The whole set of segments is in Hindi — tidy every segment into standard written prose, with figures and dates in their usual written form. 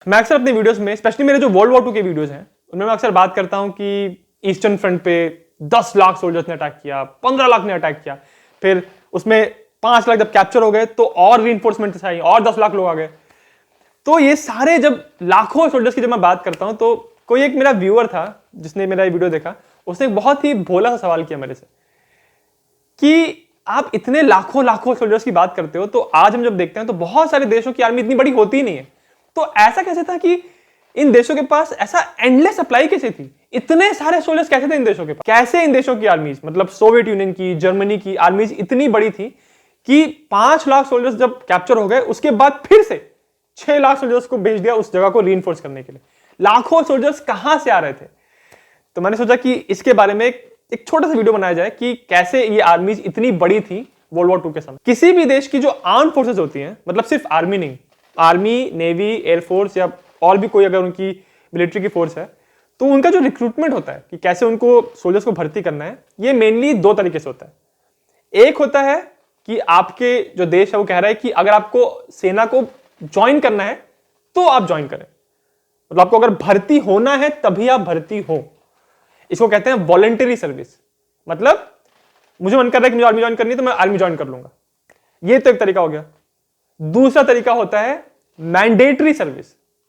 मैं अक्सर अपने वीडियोस में, स्पेशली मेरे जो वर्ल्ड वॉर 2 के वीडियोस हैं, उनमें मैं अक्सर बात करता हूं कि ईस्टर्न फ्रंट पे 10 लाख सोल्जर्स ने अटैक किया, 15 लाख ने अटैक किया, फिर उसमें 5 लाख जब कैप्चर हो गए तो और रीइंफोर्समेंट चाहिए और 10 लाख लोग आ गए। तो ये सारे जब लाखों सोल्जर्स की जब मैं बात करता हूं तो कोई एक मेरा व्यूअर था जिसने मेरा ये वीडियो देखा, उसने एक बहुत ही भोला सा सवाल किया मेरे से कि आप इतने लाखों लाखों सोल्जर्स की बात करते हो, तो आज हम जब देखते हैं तो बहुत सारे देशों की आर्मी इतनी बड़ी होती ही नहीं है, तो ऐसा कैसे था कि इन देशों के पास ऐसा एंडलेस सप्लाई कैसे थी? इतने सारे सोल्जर्स कैसे थे इन देशों के पास? कैसे इन देशों की आर्मीज, मतलब सोवियत यूनियन की, जर्मनी की आर्मीज इतनी बड़ी थी कि 5 लाख सोल्जर्स जब कैप्चर हो गए उसके बाद फिर से 6 लाख सोल्जर्स को भेज दिया उस जगह को रीइंफोर्स करने के लिए। लाखों सोल्जर्स कहां से आ रहे थे? तो मैंने सोचा कि इसके बारे में एक छोटा सा वीडियो बनाया जाए कि कैसे ये आर्मीज इतनी बड़ी थी वर्ल्ड वॉर 2 के समय। किसी भी देश की जो आर्म फोर्सेस होती हैं, मतलब सिर्फ आर्मी नहीं, आर्मी, नेवी, एयरफोर्स या और भी कोई अगर उनकी मिलिट्री की फोर्स है, तो उनका जो रिक्रूटमेंट होता है कि कैसे उनको सोल्जर्स को भर्ती करना है, ये मेनली 2 तरीके से होता है। एक होता है कि आपके जो देश है वो कह रहा है कि अगर आपको सेना को ज्वाइन करना है तो आप ज्वाइन करें, मतलब आपको अगर भर्ती होना है तभी आप भर्ती हो। इसको कहते हैं वॉलंटरी सर्विस, मतलब मुझे मन कर रहा है कि मुझे आर्मी ज्वाइन करनी है तो मैं आर्मी ज्वाइन कर लूंगा। ये तो एक तरीका हो गया। दूसरा तरीका होता है मैंडेटरी सर्विस,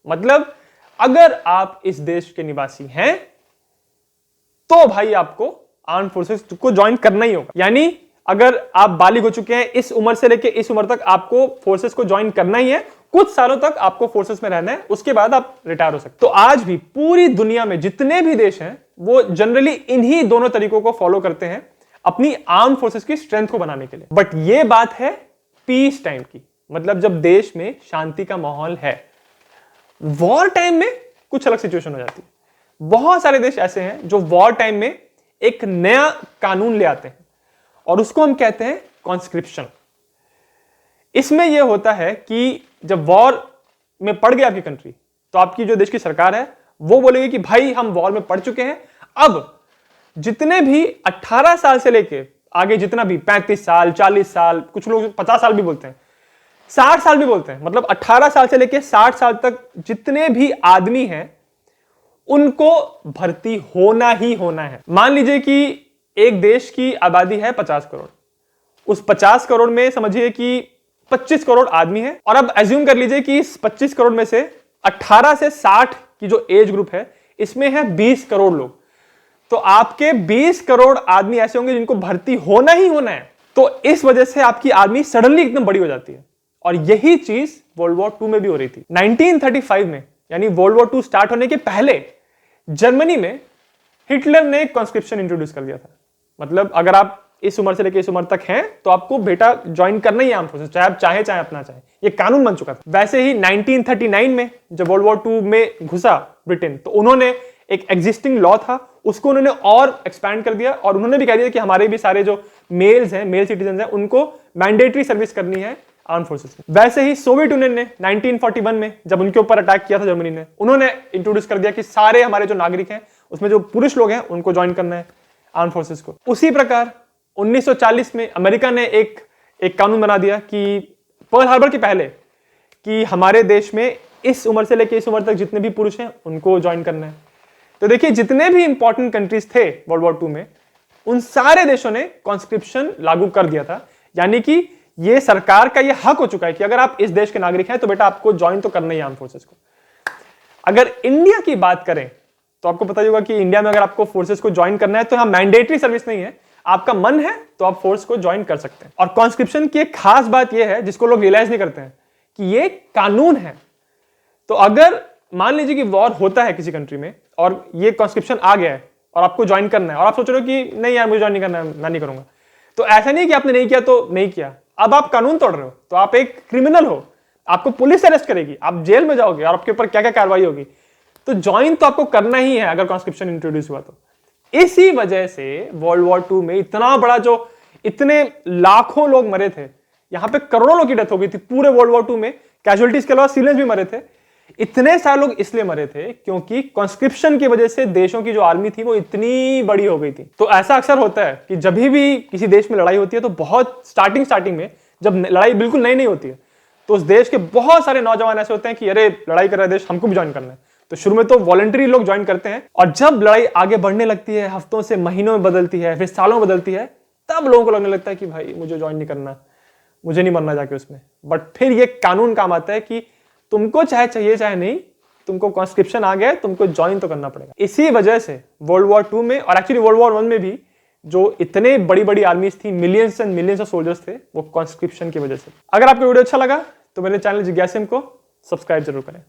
मतलब अगर आप इस देश के निवासी हैं तो भाई आपको आर्म फोर्सेस को ज्वाइन करना ही होगा। यानी अगर आप बालिग हो चुके हैं, इस उम्र से लेकर इस उम्र तक आपको फोर्सेस को ज्वाइन करना ही है, कुछ सालों तक आपको फोर्सेस में रहना है, उसके बाद आप रिटायर हो सकते। तो आज भी पूरी दुनिया में जितने भी देश हैं वो जनरली इन्हीं दोनों तरीकों को फॉलो करते हैं अपनी आर्म फोर्सेस की स्ट्रेंथ को बनाने के लिए। बट ये बात है पीस टाइम की, मतलब जब देश में शांति का माहौल है। वॉर टाइम में कुछ अलग सिचुएशन हो जाती है। बहुत सारे देश ऐसे हैं जो वॉर टाइम में एक नया कानून ले आते हैं और उसको हम कहते हैं कॉन्स्क्रिप्शन। इसमें यह होता है कि जब वॉर में पड़ गया आपकी कंट्री, तो आपकी जो देश की सरकार है वो बोलेगी कि भाई हम वॉर में पड़ चुके हैं, अब जितने भी 18 साल से लेके आगे जितना भी 35 साल, 40 साल, कुछ लोग 50 साल भी बोलते हैं, 60 साल भी बोलते हैं, मतलब 18 साल से लेके 60 साल तक जितने भी आदमी हैं उनको भर्ती होना ही होना है। मान लीजिए कि एक देश की आबादी है 50 करोड़, उस 50 करोड़ में समझिए कि 25 करोड़ आदमी है, और अब एज्यूम कर लीजिए कि इस 25 करोड़ में से 18 से 60 की जो एज ग्रुप है इसमें है 20 करोड़ लोग। तो आपके 20 करोड़ आदमी ऐसे होंगे जिनको भर्ती होना ही होना है। तो इस वजह से आपकी आर्मी सडनली एकदम बड़ी हो जाती है, और यही चीज वर्ल्ड वॉर 2 में भी हो रही थी। 1935 में, यानी वर्ल्ड वॉर 2 स्टार्ट होने के पहले, जर्मनी में हिटलर ने कॉन्स्क्रिप्शन इंट्रोड्यूस कर दिया था। मतलब अगर आप इस उम्र से लेकर इस उम्र तक हैं तो आपको बेटा ज्वाइन करना ही आर्म फोर्सेस, चाहे आप चाहे अपना चाहे, ये कानून बन चुका था। वैसे ही 1939 में जब वर्ल्ड वॉर 2 में घुसा ब्रिटेन, तो उन्होंने एक एग्जिस्टिंग लॉ था उसको उन्होंने और एक्सपैंड कर दिया, और उन्होंने भी कह दिया कि हमारे भी सारे जो मेल्स हैं, मेल सिटीजन हैं, उनको मैंडेटरी सर्विस करनी है आर्म फोर्सेस में। वैसे ही सोवियत यूनियन ने 1941 में जब उनके ऊपर अटैक किया था जर्मनी ने, उन्होंने इंट्रोड्यूस कर दिया कि सारे हमारे जो नागरिक हैं उसमें जो पुरुष लोग हैं उनको ज्वाइन करना है आर्म फोर्सेस को। उसी प्रकार 1940 में अमेरिका ने एक कानून बना दिया कि पर्ल हार्बर के पहले कि हमारे देश में इस उम्र से लेकर इस उम्र तक जितने भी पुरुष हैं उनको ज्वाइन करना है। तो देखिए, जितने भी इंपॉर्टेंट कंट्रीज थे वर्ल्ड वॉर 2 में, उन सारे देशों ने कॉन्स्क्रिप्शन लागू कर दिया था। यानी कि ये सरकार का ये हक हो चुका है कि अगर आप इस देश के नागरिक हैं तो बेटा आपको ज्वाइन तो करना ही आर्म फोर्सेस को। अगर इंडिया की बात करें तो आपको पता ही होगा कि इंडिया में अगर आपको फोर्सेस को ज्वाइन करना है तो यहां मैंडेटरी सर्विस नहीं है, आपका मन है तो आप फोर्स को ज्वाइन कर सकते हैं। और कॉन्स्क्रिप्शन की एक खास बात यह है जिसको लोग रियलाइज नहीं करते हैं कि ये कानून है। तो अगर मान लीजिए कि वॉर होता है किसी कंट्री में और ये कॉन्स्क्रिप्शन आ गया है और आपको ज्वाइन करना है, और आप सोच रहे हो कि नहीं यार मुझे ज्वाइन नहीं करना है, मैं नहीं करूंगा, तो ऐसा नहीं कि आपने नहीं किया तो नहीं किया, अब आप कानून तोड़ रहे हो, तो आप एक क्रिमिनल हो, आपको पुलिस अरेस्ट करेगी, आप जेल में जाओगे और आपके ऊपर क्या क्या कार्रवाई होगी। तो ज्वाइन तो आपको करना ही है अगर कॉन्स्क्रिप्शन इंट्रोड्यूस हुआ तो। इसी वजह से वर्ल्ड वॉर 2 में इतना बड़ा, जो इतने लाखों लोग मरे थे, यहां पे करोड़ों लोगों की डेथ हो गई थी पूरे वर्ल्ड वॉर 2 में, कैजुअलिटीज के अलावा सिविलियंस भी मरे थे। इतने सारे लोग इसलिए मरे थे क्योंकि कॉन्स्क्रिप्शन की वजह से देशों की जो आर्मी थी वो इतनी बड़ी हो गई थी। तो ऐसा अक्सर होता है कि जब भी किसी देश में लड़ाई होती है तो बहुत स्टार्टिंग में, जब लड़ाई बिल्कुल नई नहीं होती है, तो उस देश के बहुत सारे नौजवान ऐसे होते हैं कि अरे लड़ाई कर रहा है देश, हमको भी ज्वाइन करना है। तो शुरू में तो वॉलंटरी लोग ज्वाइन करते हैं, और जब लड़ाई आगे बढ़ने लगती है, हफ्तों से महीनों में बदलती है, फिर सालों में बदलती है, तब लोगों को लगने लगता है कि भाई मुझे ज्वाइन नहीं करना, मुझे नहीं मरना जाके उसमें। बट फिर ये कानून काम आता है कि तुमको चाहे चाहिए चाहे नहीं, तुमको कॉन्स्क्रिप्शन आ गया, तुमको ज्वाइन तो करना पड़ेगा। इसी वजह से वर्ल्ड वॉर 2 में और एक्चुअली वर्ल्ड वॉर 1 में भी जो इतने बड़ी बड़ी आर्मीज थी, millions and millions of soldiers थे, वो कॉन्स्क्रिप्शन की वजह से। अगर आपको वीडियो अच्छा लगा तो मेरे चैनल जिज्ञासिम को सब्सक्राइब जरूर करें।